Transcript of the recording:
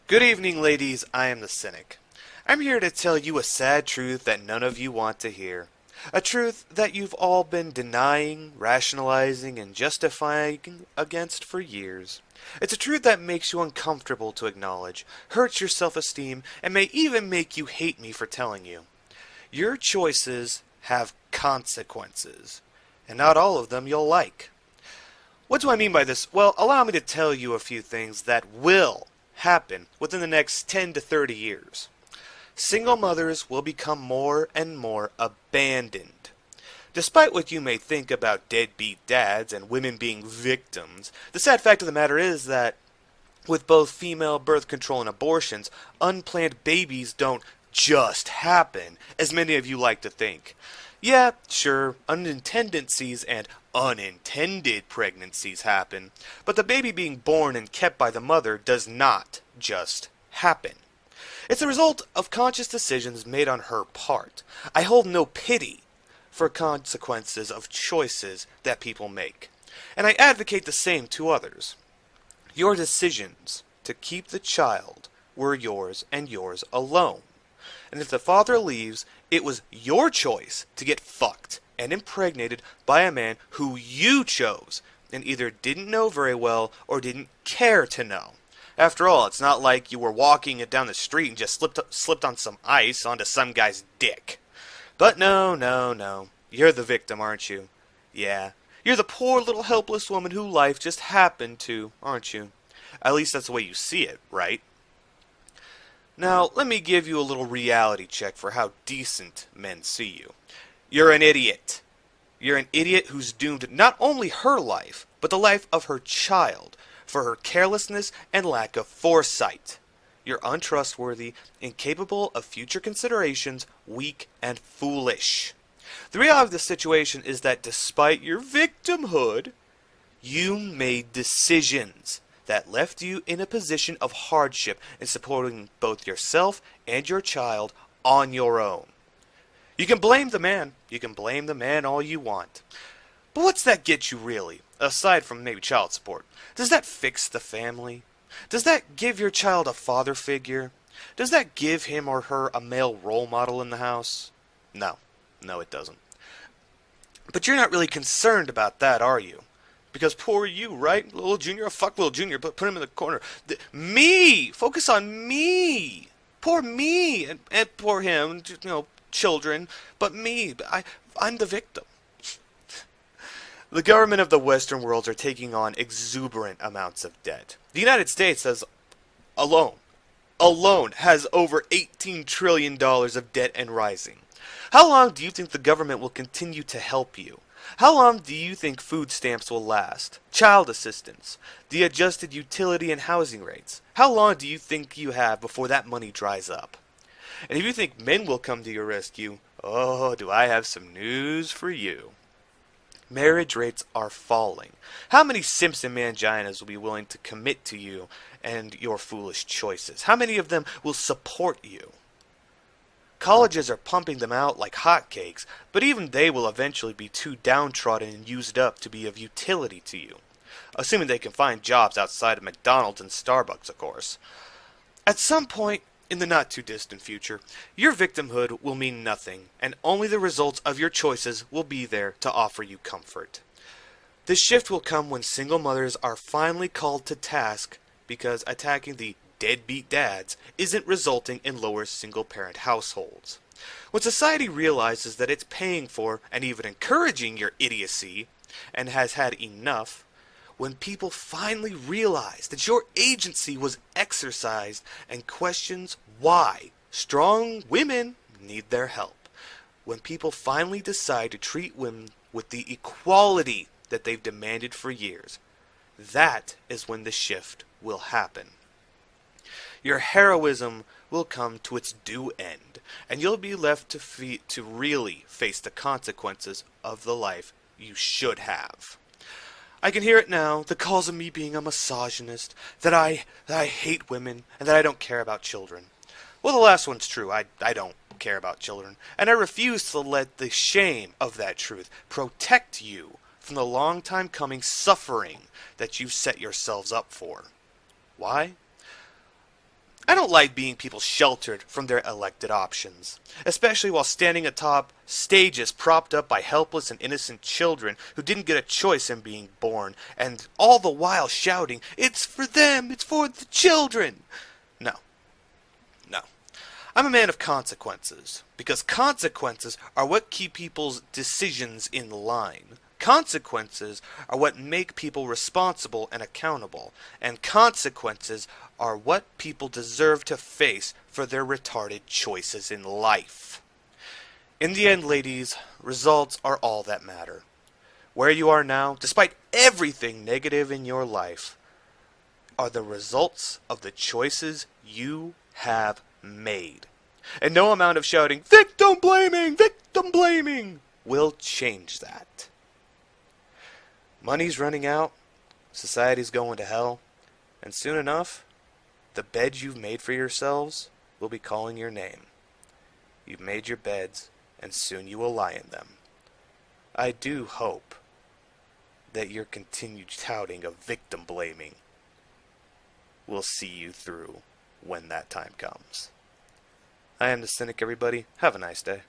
Good evening, ladies. I am the Cynic. I'm here to tell you a sad truth that none of you want to hear. A truth that you've all been denying, rationalizing, and justifying against for years. It's a truth that makes you uncomfortable to acknowledge, hurts your self-esteem, and may even make you hate me for telling you. Your choices have consequences, and not all of them you'll like. What do I mean by this? Well, allow me to tell you a few things that will happen within the next 10 to 30 years. Single mothers will become more and more abandoned. Despite what you may think about deadbeat dads and women being victims, the sad fact of the matter is that with both female birth control and abortions, unplanned babies don't just happen, as many of you like to think. Yeah, sure, unintended and unintended pregnancies happen, but the baby being born and kept by the mother does not just happen. It's the result of conscious decisions made on her part. I hold no pity for consequences of choices that people make, and I advocate the same to others. Your decisions to keep the child were yours and yours alone. And if the father leaves, it was your choice to get fucked and impregnated by a man who you chose and either didn't know very well or didn't care to know. After all, it's not like you were walking it down the street and just slipped on some ice onto some guy's dick. But no. You're the victim, aren't you? Yeah. You're the poor little helpless woman who life just happened to, aren't you? At least that's the way you see it, right? Now, let me give you a little reality check for how decent men see you. You're an idiot. You're an idiot who's doomed not only her life, but the life of her child, for her carelessness and lack of foresight. You're untrustworthy, incapable of future considerations, weak, and foolish. The reality of the situation is that despite your victimhood, you made decisions that left you in a position of hardship in supporting both yourself and your child on your own. You can blame the man. You can blame the man all you want. But what's that get you really, aside from maybe child support? Does that fix the family? Does that give your child a father figure? Does that give him or her a male role model in the house? No, it doesn't. But you're not really concerned about that, are you? Because poor you, right? Little Junior, fuck little Junior, put him in the corner. Me! Focus on me! Poor me! And poor him, children. But me, I'm the victim. The government of the Western worlds are taking on exuberant amounts of debt. The United States alone has over $18 trillion of debt and rising. How long do you think the government will continue to help you? How long do you think food stamps will last? Child assistance? The adjusted utility and housing rates? How long do you think you have before that money dries up? And if you think men will come to your rescue, oh, do I have some news for you. Marriage rates are falling. How many Simpson manginas will be willing to commit to you and your foolish choices? How many of them will support you? Colleges are pumping them out like hotcakes, but even they will eventually be too downtrodden and used up to be of utility to you. Assuming they can find jobs outside of McDonald's and Starbucks, of course. At some point in the not-too-distant future, your victimhood will mean nothing, and only the results of your choices will be there to offer you comfort. This shift will come when single mothers are finally called to task because attacking the deadbeat dads isn't resulting in lower single-parent households. When society realizes that it's paying for and even encouraging your idiocy and has had enough, when people finally realize that your agency was exercised and questions why strong women need their help, when people finally decide to treat women with the equality that they've demanded for years, that is when the shift will happen. Your heroism will come to its due end, and you'll be left to really face the consequences of the life you should have. I can hear it now, the calls of me being a misogynist, that I hate women, and that I don't care about children. Well, the last one's true. I don't care about children, and I refuse to let the shame of that truth protect you from the long time coming suffering that you've set yourselves up for. Why? I don't like being people sheltered from their elected options, especially while standing atop stages propped up by helpless and innocent children who didn't get a choice in being born, and all the while shouting, "It's for them, it's for the children!" No, no. I'm a man of consequences, because consequences are what keep people's decisions in line. Consequences are what make people responsible and accountable, and consequences are what people deserve to face for their retarded choices in life. In the end, ladies, results are all that matter. Where you are now, despite everything negative in your life, are the results of the choices you have made. And no amount of shouting, victim blaming, will change that. Money's running out, society's going to hell, and soon enough, the beds you've made for yourselves will be calling your name. You've made your beds, and soon you will lie in them. I do hope that your continued touting of victim blaming will see you through when that time comes. I am the Cynic, everybody. Have a nice day.